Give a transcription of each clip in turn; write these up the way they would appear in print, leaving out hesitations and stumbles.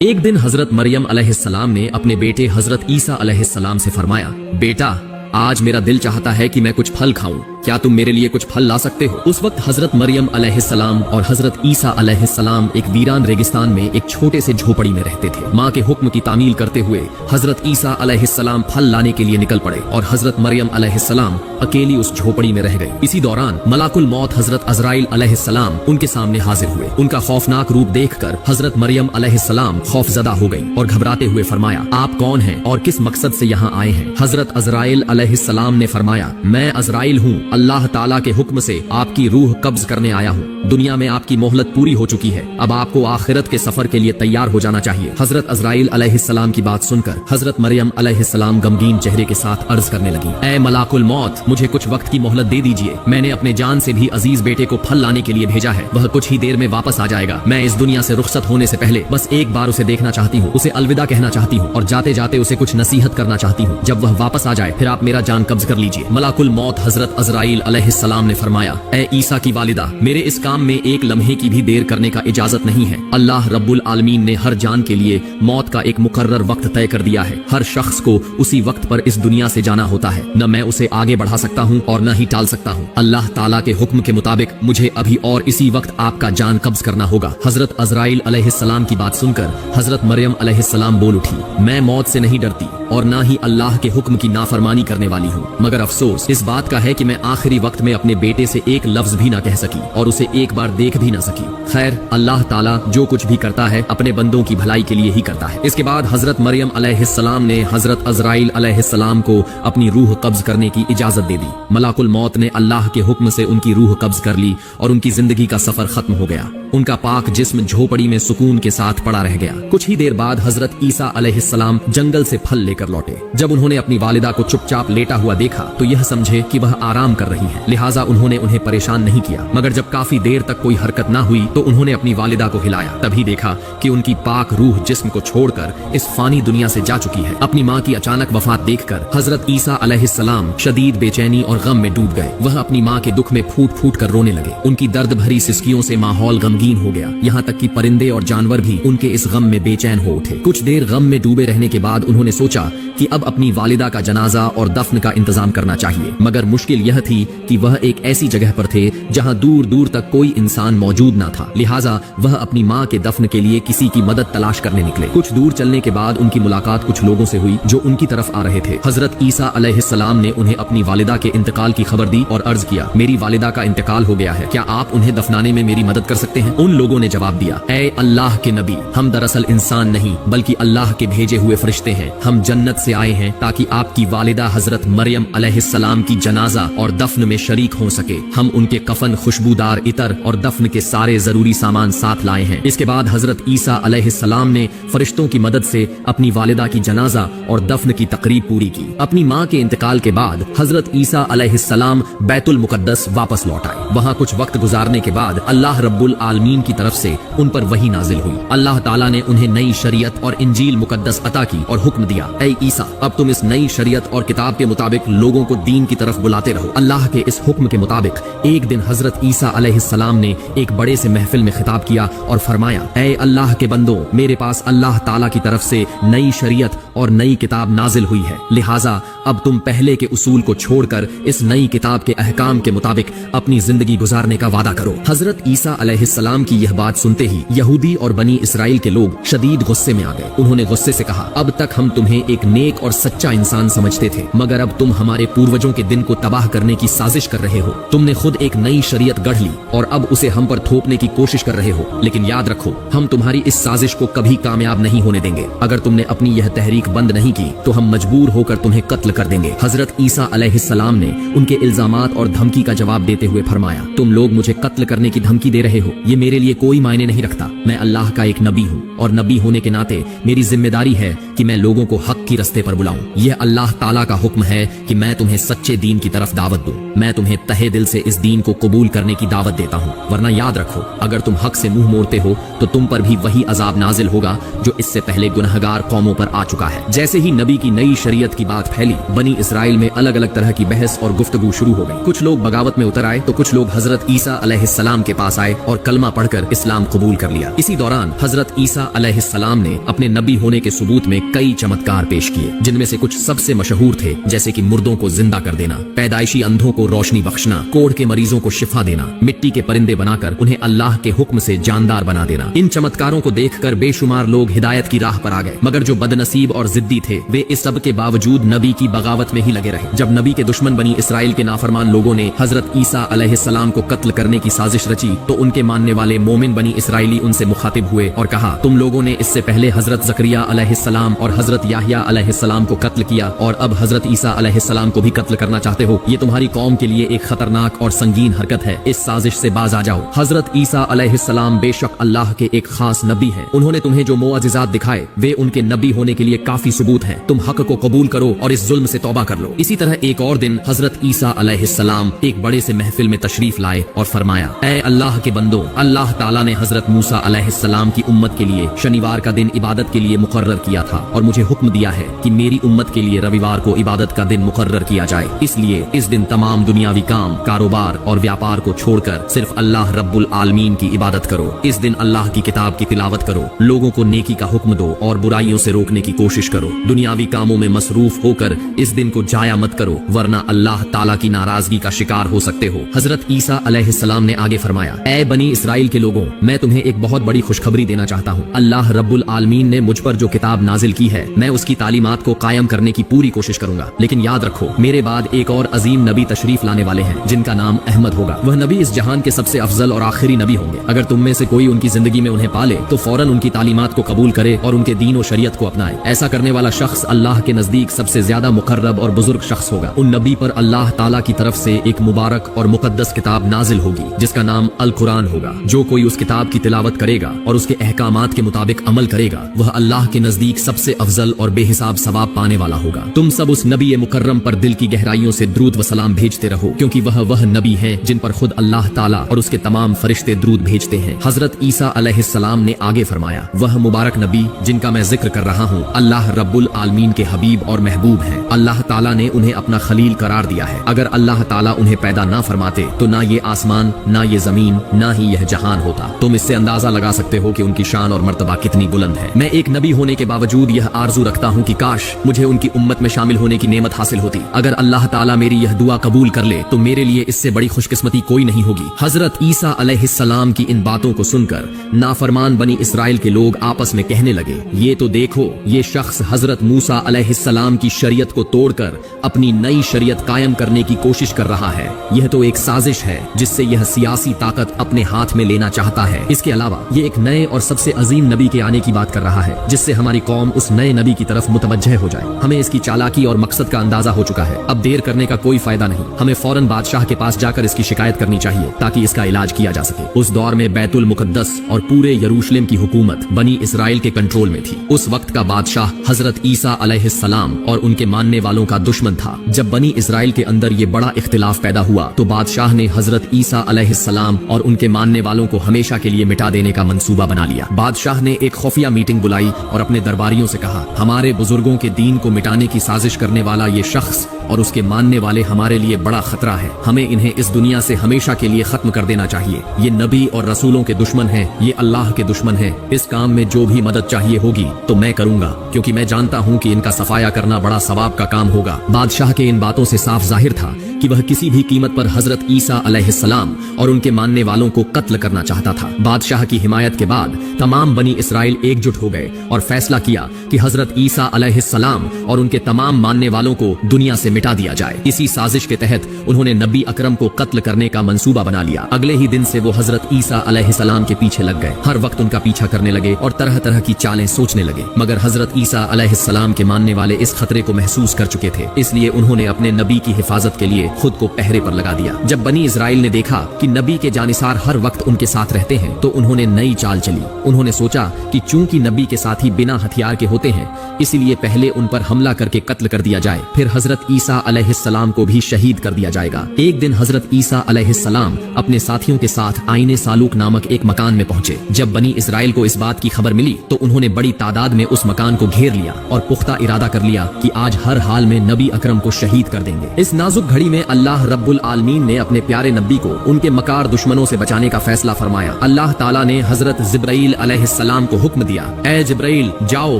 एक दिन हजरत मरियम अलैहिस्सलाम ने अपने बेटे हजरत ईसा अलैहिस्सलाम से फरमाया, बेटा आज मेरा दिल चाहता है कि मैं कुछ फल खाऊं, क्या तुम मेरे लिए कुछ फल ला सकते हो। उस वक्त हजरत मरियम अलैहिस्सलाम और हजरत ईसा अलैहिस्सलाम एक वीरान रेगिस्तान में एक छोटे से झोपड़ी में रहते थे। माँ के हुक्म की तामील करते हुए हजरत ईसा अलैहिस्सलाम फल लाने के लिए निकल पड़े और हजरत मरियम अलैहिस्सलाम अकेली उस झोपड़ी में रह गई। इसी दौरान मलाकुल मौत हजरत अज़राइल अलैहिस्सलाम उनके सामने हाजिर हुए। उनका खौफनाक रूप देखकर हजरत मरियम अलैहिस्सलाम खौफजदा हो गई और घबराते हुए फरमाया, आप कौन हैं और किस मकसद से यहाँ आए हैं। हजरत अज़राइल अलैहिस्सलाम ने फरमाया, मैं अज़राइल हूँ, अल्लाह ताला के हुक्म से आपकी रूह कब्ज करने आया हूँ। दुनिया में आपकी मोहलत पूरी हो चुकी है, अब आपको आखिरत के सफर के लिए तैयार हो जाना चाहिए। हजरत अज़राइल अलैहिस्सलाम की बात सुनकर हजरत मरियम अलैहिस्सलाम गमगीन चेहरे के साथ अर्ज करने लगी, ऐ मलाकुल मौत, मुझे कुछ वक्त की मोहलत दे दीजिए। मैंने अपने जान से भी अजीज बेटे को फल लाने के लिए भेजा है, वह कुछ ही देर में वापस आ जाएगा। मैं इस दुनिया से रुखसत होने से पहले बस एक बार उसे देखना चाहती हूँ, उसे अलविदा कहना चाहती हूँ और जाते जाते उसे कुछ नसीहत करना चाहती हूँ। जब वह वापस आ जाए फिर आप मेरा जान कब्ज कर लीजिए। मलाकुल मौत हजरत अज़राइल अलैहिस्सलाम ने फरमाया, ऐ ईसा की वालिदा, मेरे इस काम में एक लम्हे की भी देर करने का इजाजत नहीं है। अल्लाह रब्बुल आलमीन ने हर जान के लिए मौत का एक मुकर्रर वक्त तय कर दिया है। हर शख्स को उसी वक्त पर इस दुनिया से जाना होता है, न मैं उसे आगे बढ़ा सकता हूँ और न ही टाल सकता हूँ। अल्लाह ताला के हुक्म के मुताबिक मुझे अभी और इसी वक्त आपका जान कब्ज करना होगा। हजरत अज़राइल अलैहिस्सलाम की बात सुनकर हजरत मरियम अलैहिस्सलाम बोल उठी, मैं मौत से नहीं डरती और ना ही अल्लाह के हुक्म की नाफरमानी करने वाली हूँ, मगर अफसोस इस बात का है कि मैं आखिरी वक्त में अपने बेटे से एक लफ्ज भी ना कह सकी और उसे एक बार देख भी ना सकी। खैर, अल्लाह ताला जो कुछ भी करता है अपने बंदों की भलाई के लिए ही करता है। इसके बाद हजरत मरियम अलैहिस्सलाम ने हजरत अज़राइल अलैहिस्सलाम को अपनी रूह कब्ज करने की इजाजत दे दी। मलाकुल मौत ने अल्लाह के हुक्म से उनकी रूह कब्ज कर ली और उनकी जिंदगी का सफर खत्म हो गया। उनका पाक जिस्म झोपड़ी में सुकून के साथ पड़ा रह गया। कुछ ही देर बाद हजरत ईसा अलैहिस्सलाम जंगल से फल लेकर लौटे। जब उन्होंने अपनी वालिदा को चुपचाप लेटा हुआ देखा तो यह समझे कि वह आराम कर रही है, लिहाजा उन्होंने उन्हें परेशान नहीं किया। मगर जब काफी देर तक कोई हरकत ना हुई तो उन्होंने अपनी वालिदा को हिलाया। तभी देखा कि उनकी पाक रूह जिस्म को छोड़कर इस फानी दुनिया से जा चुकी है। अपनी माँ की अचानक वफात देखकर हजरत ईसा अलैहिस्सलाम शदीद बेचैनी और गम में डूब गए। वह अपनी माँ के दुख में फूट फूट कर रोने लगे। उनकी दर्द भरी सिसकियों से माहौल गमगीन हो गया, यहाँ तक कि परिंदे और जानवर भी उनके इस गम में बेचैन हो उठे। कुछ देर गम में डूबे रहने के बाद उन्होंने सोचा कि अब अपनी वालिदा का जनाजा और दफन का इंतजाम करना चाहिए, मगर मुश्किल यह थी कि वह एक ऐसी जगह पर थे जहां दूर दूर तक कोई इंसान मौजूद न था। लिहाजा वह अपनी माँ के दफन के लिए किसी की मदद तलाश करने निकले। कुछ दूर चलने के बाद उनकी मुलाकात कुछ लोगों से हुई जो उनकी तरफ आ रहे थे। हजरत ईसा अलैहिस्सलाम ने उन्हें अपनी वालिदा के इंतकाल की खबर दी और अर्ज किया, मेरी वालिदा का इंतकाल हो गया है, क्या आप उन्हें दफनाने में मेरी मदद कर सकते हैं। उन लोगों ने जवाब दिया, ऐ अल्लाह के नबी, हम दरअसल इंसान नहीं बल्कि अल्लाह के भेजे हुए फरिश्ते हैं। हम जन्नत से आए हैं ताकि आपकी वालिदा हजरत मरियम अलैहिस्सलाम की जनाजा और दफन में शरीक हो सके। हम उनके कफन, खुशबूदार इतर और दफन के सारे जरूरी सामान साथ लाए हैं। इसके बाद हजरत ईसा अलैहिस्सलाम ने फरिश्तों की मदद से अपनी वालिदा की जनाजा और दफन की तकरीब पूरी की। अपनी माँ के इंतकाल के बाद हजरत ईसा अलैहिस्सलाम बैतुल मुकद्दस वापस लौट आए। वहाँ कुछ वक्त गुजारने के बाद अल्लाह रब्बुल आलमीन की तरफ से उन पर वही नाजिल हुई। अल्लाह ताला ने उन्हें नई शरीयत और इंजील मुकद्दस अता की और हुक्म दिया, ऐ ईसा, अब तुम इस नई शरीयत और किताब के मुताबिक लोगों को दीन की तरफ बुलाते रहो। अल्लाह के इस हुक्म के मुताबिक एक दिन हजरत ईसा अलैहिस्सलाम ने एक बड़े से महफिल में खिताब किया और फरमाया, ऐ अल्लाह के बंदो, मेरे पास अल्लाह ताला की तरफ से नई शरीयत और नई किताब नाजिल हुई है, लिहाजा अब तुम पहले के उसूल को छोड़कर इस नई किताब के अहकाम के मुताबिक अपनी जिंदगी गुजारने का वादा करो। हजरत ईसा अलैहिस्सलाम की यह बात सुनते ही यहूदी और बनी इसराइल के लोग शदीद गुस्से में आ गए। उन्होंने गुस्से से कहा, अब तक हम तुम्हें एक नेक और सच्चा इंसान समझते थे, मगर अब तुम हमारे पूर्वजों के दिन को तबाह करने की साजिश कर रहे हो। तुमने खुद एक नई शरीयत गढ़ ली और अब उसे हम पर थोपने की कोशिश कर रहे हो, लेकिन याद रखो, हम तुम्हारी इस साजिश को कभी कामयाब नहीं होने देंगे। अगर तुमने अपनी यह तहरीक बंद नहीं की तो हम मजबूर होकर तुम्हें कत्ल कर देंगे। हजरत ईसा अलैहिस्सलाम ने उनके इल्जामात और धमकी का जवाब देते हुए फरमाया, तुम लोग मुझे कत्ल करने की धमकी दे रहे हो, ये मेरे लिए कोई मायने नहीं रखता। मैं अल्लाह का एक नबी हूँ और नबी होने के नाते मेरी जिम्मेदारी है कि मैं लोगों को हक की रस्ते पर बुलाऊं। यह अल्लाह ताला का हुक्म है कि मैं तुम्हें सच्चे दीन की तरफ दावत दूं। मैं तुम्हें तहे दिल से इस दीन को कबूल करने की दावत देता हूँ, वरना याद रखो, अगर तुम हक से मुंह मोड़ते हो तो तुम पर भी वही अजाब नाजिल होगा जो इससे पहले गुनहगार कौमों पर आ चुका है। जैसे ही नबी की नई शरीयत की बात फैली, बनी इसराइल में अलग अलग तरह की बहस और गुफ्तगू शुरू हो गई। कुछ लोग बगावत में उतर आए तो कुछ लोग हजरत ईसा अलैहिस्सलाम के पास आए और कलमा कलमा पढ़कर इस्लाम कबूल कर लिया। इसी दौरान हजरत ईसा अलैहिस्सलाम ने अपने नबी होने के सबूत में कई चमत्कार पेश किए, जिनमें से कुछ सबसे मशहूर थे, जैसे कि मुर्दों को जिंदा कर देना, पैदाइशी अंधों को रोशनी बख्शना, कोढ़ के मरीजों को शिफा देना, मिट्टी के परिंदे बनाकर उन्हें अल्लाह के हुक्म से जानदार बना देना। इन चमत्कारों को देखकर बेशुमार लोग हिदायत की राह पर आ गए, मगर जो बदनसीब और जिद्दी थे वे इस सब के बावजूद नबी की बगावत में ही लगे रहे। जब नबी के दुश्मन बनी इसराइल के नाफरमान लोगों ने हजरत ईसा अलैहिस्सलाम को कत्ल करने की साजिश रची, तो उनके मानने वाले मोमिन बनी इसराइली उनसे मुखातिब हुए और कहा, तुम लोगों ने इससे पहले हजरत जकरिया अलैहिस्सलाम और हजरत याहिया अलैहिस्सलाम को कत्ल किया और अब हजरत ईसा अलैहिस्सलाम को भी कत्ल करना चाहते हो। ये तुम्हारी कौम के लिए एक खतरनाक और संगीन हरकत है। इस साजिश से बाज आ जाओ। हजरत ईसा अलैहिस्सलाम बेशक अल्लाह के एक खास नबी हैं। उन्होंने तुम्हें जो मोअजिज़ात दिखाए वे उनके नबी होने के लिए काफी सबूत हैं। तुम हक को कबूल करो और इस जुल्म से तौबा कर लो। इसी तरह एक और दिन हजरत ईसा अलैहिस्सलाम एक बड़े से महफिल में तशरीफ लाए और फरमाया, ऐ अल्लाह के बंदो, अल्लाह ताला ने हजरत मूसा अलैहिस्सलाम की उम्मत के लिए शनिवार का दिन इबादत के लिए मुकर्रर किया था और मुझे हुक्म दिया है कि मेरी उम्मत के लिए रविवार को इबादत का दिन मुकर्रर किया जाए। इसलिए इस दिन तमाम दुनियावी काम, कारोबार और व्यापार को छोड़कर सिर्फ अल्लाह रब्बुल आलमीन की इबादत करो। इस दिन अल्लाह की किताब की तिलावत करो, लोगों को नेकी का हुक्म दो और बुराइयों से रोकने की कोशिश करो। दुनियावी कामों में मसरूफ होकर इस दिन को जाया मत करो, वरना अल्लाह ताला की नाराजगी का शिकार हो सकते हो। हजरत ईसा अलैहिस्सलाम ने आगे फरमाया, ऐ बनी इसराइल के लोगों, मैं तुम्हें एक बहुत बड़ी खुशखबरी देना चाहता हूँ। अल्लाह रब्बुल आलमीन ने मुझ पर जो किताब नाजिल की है, मैं उसकी तालीमात को कायम करने की पूरी कोशिश करूंगा। लेकिन याद रखो, मेरे बाद एक और अजीम नबी तशरीफ लाने वाले हैं जिनका नाम अहमद होगा। वह नबी इस जहान के सबसे अफजल और आखिरी नबी होंगे। अगर तुम में से कोई उनकी जिंदगी में उन्हें पाले तो फौरन उनकी तालीमात को कबूल करे और उनके दीन और शरीयत को अपनाए। ऐसा करने वाला शख्स अल्लाह के नजदीक सबसे ज्यादा मुकर्रब और बुजुर्ग शख्स होगा। उन नबी पर अल्लाह ताला की तरफ से एक मुबारक और मुकद्दस किताब नाजिल होगी जिसका नाम अल कुरान होगा। जो कोई उस किताब की तिलावत करेगा और उसके अहकामात के मुताबिक अमल करेगा, वह अल्लाह के नजदीक सबसे अफजल और बेहिसाब सवाब पाने वाला होगा। तुम सब उस नबी मुकर्रम पर दिल की गहराइयों से द्रूद व सलाम भेजते रहो, क्योंकि वह नबी है जिन पर खुद अल्लाह ताला और उसके तमाम फरिश्ते द्रूद भेजते हैं। हजरत ईसा अलैहिस्सलाम ने आगे फरमाया, वह मुबारक नबी जिनका मैं जिक्र कर रहा हूँ अल्लाह रब्बुल आलमीन के हबीब और महबूब हैं। अल्लाह ताला ने उन्हें अपना खलील करार दिया है। अगर अल्लाह ताला उन्हें पैदा ना फरमाते तो ना ये आसमान, ना ये जमीन, ना ही यह जहान होता। तुम इससे अंदाजा लगा सकते हो कि उनकी शान और मर्तबा कितनी बुलंद है। मैं एक नबी होने के बावजूद यह आरजू रखता हूँ कि काश मुझे उनकी उम्मत में शामिल होने की नेमत हासिल होती। अगर अल्लाह ताला मेरी यह दुआ कबूल कर ले तो मेरे लिए इससे बड़ी खुशकिस्मती कोई नहीं होगी। हजरत ईसा अलैहिस्सलाम की इन बातों को सुनकर नाफरमान बनी इसराइल के लोग आपस में कहने लगे, ये तो देखो, ये शख्स हजरत मूसा अलैहिस्सलाम की शरीयत को तोड़कर अपनी नई शरीयत कायम करने की कोशिश कर रहा है। यह तो एक साजिश है जिससे यह सियासी ताकत अपने हाथ में लेना चाहता है। इसके अलावा ये एक नए और सबसे अजीम नबी के आने की बात कर रहा है जिससे हमारी कौम उस नए नबी की तरफ मुतवज्जह हो जाए। हमें इसकी चालाकी और मकसद का अंदाजा हो चुका है। अब देर करने का कोई फायदा नहीं। हमें फौरन बादशाह के पास जाकर इसकी शिकायत करनी चाहिए ताकि इसका इलाज किया जा सके। उस दौर में बैतुल मुकद्दस और पूरे यरूशलेम की हुकूमत बनी इसराइल के कंट्रोल में थी। उस वक्त का बादशाह हजरत ईसा अलैहिस्सलाम और उनके मानने वालों का दुश्मन था। जब बनी इसराइल के अंदर ये बड़ा इख्तिलाफ पैदा हुआ तो बादशाह ने हजरत ईसा अलैहिस्सलाम और उनके मानने वालों को हमेशा के लिए मिटा देने का मंसूबा बना लिया। बादशाह ने एक खुफिया मीटिंग बुलाई और अपने दरबारियों से कहा, हमारे बुजुर्गों के दीन को मिटाने की साजिश करने वाला ये शख्स और उसके मानने वाले हमारे लिए बड़ा खतरा है। हमें इन्हें इस दुनिया से हमेशा के लिए खत्म कर देना चाहिए। ये नबी और रसूलों के दुश्मन हैं, ये अल्लाह के दुश्मन हैं। इस काम में जो भी मदद चाहिए होगी तो मैं करूंगा, क्योंकि मैं जानता हूँ कि इनका सफाया करना बड़ा सवाब का काम होगा। बादशाह के इन बातों से साफ जाहिर था कि वह किसी भी कीमत पर हजरत ईसा अलैहिस्सलाम और उनके मानने वालों को कत्ल करना चाहता था। बादशाह की हिमायत के बाद तमाम बनी इसराइल एकजुट हो गए और फैसला किया कि हजरत ईसा अलैहिस्सलाम और उनके तमाम मानने वालों को दुनिया से मिटा दिया जाए। इसी साजिश के तहत उन्होंने नबी अकरम को कत्ल करने का मंसूबा बना लिया। अगले ही दिन से वो हजरत ईसा अलैहिस्सलाम के पीछे लग गए। हर वक्त उनका पीछा करने लगे और तरह तरह की चालें सोचने लगे। मगर हजरत ईसा अलैहिस्सलाम के मानने वाले इस खतरे को महसूस कर चुके थे, इसलिए उन्होंने अपने नबी की हिफाजत के लिए खुद को पहरे पर लगा दिया। जब बनी इसराइल ने देखा कि नबी के जानिसार हर वक्त उनके साथ रहते हैं तो उन्होंने नई चाल चली। उन्होंने सोचा कि चूंकि नबी के साथी बिना हथियार के होते हैं, इसलिए पहले उन पर हमला करके कत्ल कर दिया जाए, फिर हजरत ईसा अलैहिस्सलाम को भी शहीद कर दिया जाएगा। एक दिन हजरत ईसा अलैहिस्सलाम अपने साथियों के साथ आईने सालूक नामक एक मकान में पहुंचे। जब बनी इसराइल को इस बात की खबर मिली तो उन्होंने बड़ी तादाद में उस मकान को घेर लिया और पुख्ता इरादा कर लिया कि आज हर हाल में नबी अकरम को शहीद कर देंगे। इस नाजुक घड़ी में अल्लाह रब्बुल आलमीन ने अपने प्यारे नबी को उनके मकार दुश्मनों से बचाने का फैसला फरमाया। अल्लाह ताला ने हजरत जिब्राइल अलैहिस्सलाम को हुक्म दिया, ए जिब्राइल जाओ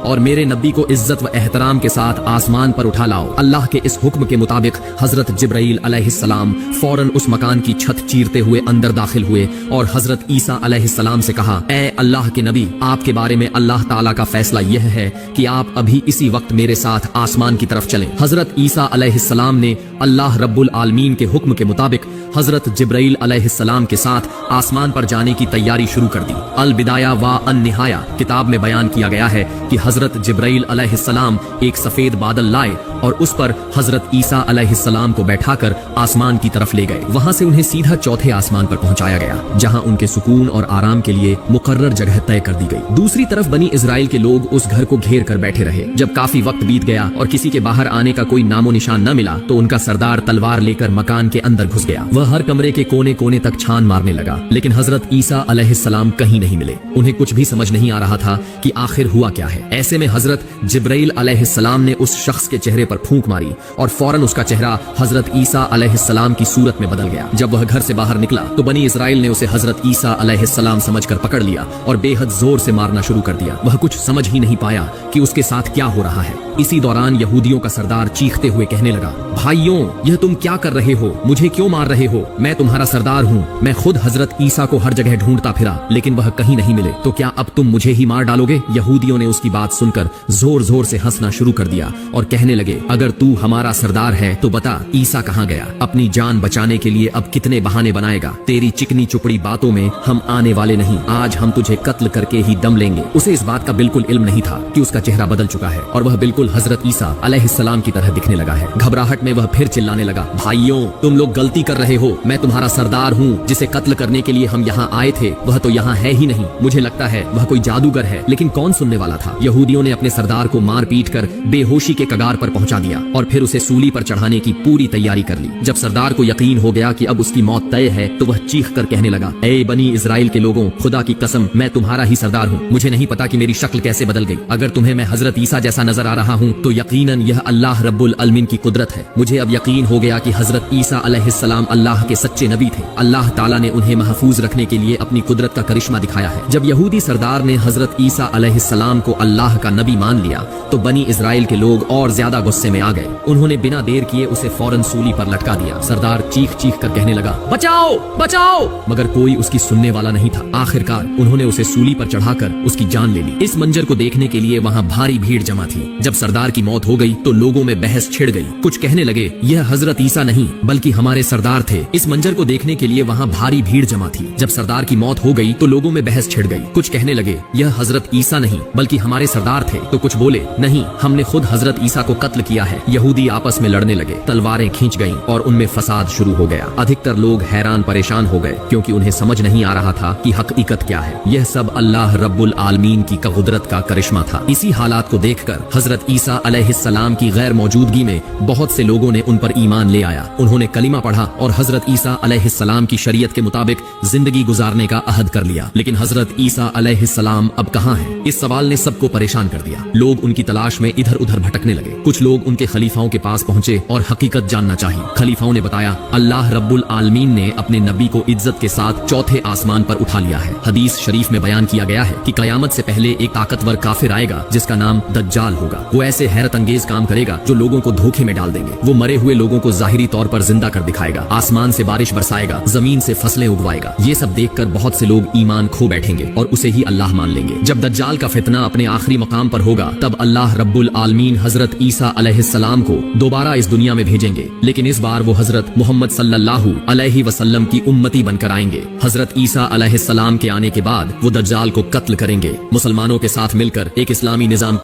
और मेरे नबी को इज्जत व एहतराम के साथ आसमान पर उठा लाओ। अल्लाह के इस हुक्म के मुताबिक हजरत जिब्राइल अलैहिस्सलाम फौरन उस मकान की छत चीरते हुए अंदर दाखिल हुए और हजरत ईसा अलैहिस्सलाम से कहा, ए अल्लाह के नबी, आपके बारे में अल्लाह ताला का फैसला यह है कि आप अभी इसी वक्त मेरे साथ आसमान की तरफ चलें। हजरत ईसा अलैहिस्सलाम ने अल्लाह रब्बुल आलमीन के हुक्म के मुताबिक हजरत जिब्राइल अलैहिस्सलाम के साथ आसमान पर जाने की तैयारी शुरू कर दी। अल बिदाया व अन निहाया किताब में बयान किया गया है कि हजरत जिब्राइल अलैहिस्सलाम एक सफेद बादल लाए और उस पर हजरत ईसा अलैहिस्सलाम को बैठाकर आसमान की तरफ ले गए। वहां से उन्हें सीधा चौथे आसमान पर पहुंचाया गया, जहां उनके सुकून और आराम के लिए मुकर्रर जगह तय कर दी गई। दूसरी तरफ बनी इजराइल के लोग उस घर को घेर कर बैठे रहे। जब काफी वक्त बीत गया और किसी के बाहर आने का कोई नामो निशान न मिला तो उनका सरदार तलवार लेकर मकान के अंदर घुस गया। वह हर कमरे के कोने कोने तक छान मारने लगा, लेकिन हजरत ईसा अलैहिस्सलाम कहीं नहीं मिले। उन्हें कुछ भी समझ नहीं आ रहा था कि आखिर हुआ क्या है। ऐसे में हजरत जिब्राइल अलैहिस्सलाम ने उस शख्स के चेहरे पर फूंक मारी और फौरन उसका चेहरा हजरत ईसा अलैहिस्सलाम की सूरत में बदल गया। जब वह घर से बाहर निकला तो बनी इजराइल ने उसे हजरत ईसा अलैहिस्सलाम समझकर पकड़ लिया और बेहद जोर से मारना शुरू कर दिया। वह कुछ समझ ही नहीं पाया कि उसके साथ क्या हो रहा है। इसी दौरान यहूदियों का सरदार चीखते हुए कहने लगा, भाइयों, यह तुम क्या कर रहे हो? मुझे क्यों मार रहे हो? मैं तुम्हारा सरदार हूँ। मैं खुद हजरत ईसा को हर जगह ढूंढता फिरा, लेकिन वह कहीं नहीं मिले। तो क्या अब तुम मुझे ही मार डालोगे? यहूदियों ने उसकी बात सुनकर जोर जोर से हंसना शुरू कर दिया और कहने लगे, अगर तू हमारा सरदार है तो बता ईसा कहाँ गया? अपनी जान बचाने के लिए अब कितने बहाने बनाएगा? तेरी चिकनी चुपड़ी बातों में हम आने वाले नहीं। आज हम तुझे कत्ल करके ही दम लेंगे। उसे इस बात का बिल्कुल इल्म नहीं था कि उसका चेहरा बदल चुका है और वह बिल्कुल हजरत ईसा अलैहिस्सलाम की तरह दिखने लगा है। घबराहट में वह फिर चिल्लाने लगा, भाइयों, तुम लोग गलती कर रहे हो। मैं तुम्हारा सरदार हूँ जिसे कत्ल करने के लिए हम यहाँ आए थे। वह तो यहाँ है ही नहीं। मुझे लगता है वह कोई जादूगर है, लेकिन कौन सुनने वाला था? यहूदियों ने अपने सरदार को मार पीट कर बेहोशी के कगार पर पहुंचा दिया और फिर उसे सूली पर चढ़ाने की पूरी तैयारी कर ली। जब सरदार को यकीन हो गया कि अब उसकी मौत तय है तो वह चीख कर कहने लगा, ए बनी इजराइल के लोगों, खुदा की कसम, मैं तुम्हारा ही सरदार हूँ। मुझे नहीं पता कि मेरी शक्ल कैसे बदल गई। अगर तुम्हें मैं हजरत ईसा जैसा नजर आ रहा हूँ तो यकीनन यह अल्लाह रब्बुल आलमीन की कुदरत है। मुझे अब यकीन हो गया कि हजरत ईसा अलैहिस्सलाम अल्लाह के सच्चे नबी थे। अल्लाह ताला ने उन्हें महफूज रखने के लिए अपनी कुदरत का करिश्मा दिखाया है। जब यहूदी सरदार ने हजरत ईसा अलैहिस्सलाम को अल्लाह का नबी मान लिया तो बनी इजराइल के लोग और ज्यादा गुस्से में आ गए। उन्होंने बिना देर किए उसे फौरन सूली पर लटका दिया। सरदार चीख चीख कर कहने लगा, बचाओ बचाओ, मगर कोई उसकी सुनने वाला नहीं था। आखिरकार उन्होंने उसे सूली पर चढ़ाकर उसकी जान ले ली। इस मंजर को देखने के लिए वहाँ भारी भीड़ जमा थी। जब सरदार की मौत हो गई तो लोगों में बहस छिड़ गई। कुछ कहने लगे, यह हजरत ईसा नहीं बल्कि हमारे सरदार थे। इस मंजर को देखने के लिए वहाँ भारी भीड़ जमा थी। जब सरदार की मौत हो गई तो लोगों में बहस छिड़ गई। कुछ कहने लगे, यह हजरत ईसा नहीं बल्कि हमारे सरदार थे। तो कुछ बोले, नहीं, हमने खुद हजरत ईसा को कत्ल किया है। यहूदी आपस में लड़ने लगे, तलवारें खींच गईं और उनमें फसाद शुरू हो गया। अधिकतर लोग हैरान परेशान हो गए क्योंकि उन्हें समझ नहीं आ रहा था कि हकीकत क्या है। यह सब अल्लाह रब्बुल आलमीन की कुदरत का करिश्मा था। इसी हालात को देखकर हजरत ईसा अलैहिस्सलाम की गैर मौजूदगी में बहुत से लोगों ने उन पर ईमान ले आया। उन्होंने कलिमा पढ़ा और हजरत ईसा अलैहिस्सलाम की शरीयत के मुताबिक जिंदगी गुजारने का अहद कर लिया। लेकिन हजरत ईसा अलैहिस्सलाम अब कहाँ हैं? इस सवाल ने सबको परेशान कर दिया। लोग उनकी तलाश में इधर उधर भटकने लगे। कुछ लोग उनके खलीफाओं के पास पहुंचे और हकीकत जानना चाहिए। खलीफाओं ने बताया, अल्लाह रब्बुल आलमीन ने अपने नबी को इज्जत के साथ चौथे आसमान पर उठा लिया है। हदीस शरीफ में बयान किया गया है कि कयामत से पहले एक ताकतवर काफिर आएगा जिसका नाम दज्जाल होगा। वो ऐसे हैरत अंगेज काम करेगा जो लोगों को धोखे में डाल देंगे। वो मरे हुए लोगों को जाहिरी तौर पर जिंदा कर दिखाएगा, आसमान से बारिश बरसाएगा, जमीन से फसलें उगवाएगा। ये सब देखकर बहुत से लोग ईमान खो बैठेंगे और उसे ही अल्लाह मान लेंगे। जब दज्जाल का फितना अपने आखिरी मकाम पर होगा तब अल्लाह रब्बुल आलमीन हजरत ईसा अलैहिस्सलाम को दोबारा इस दुनिया में भेजेंगे, लेकिन इस बार वो हजरत मोहम्मद सल्लल्लाहु अलैहि वसल्लम की उम्मती बनकर आएंगे। हजरत ईसा अलैहिस्सलाम के आने के बाद वो दज्जाल को कत्ल करेंगे। मुसलमानों के साथ मिलकर एक इस्लामी निजाम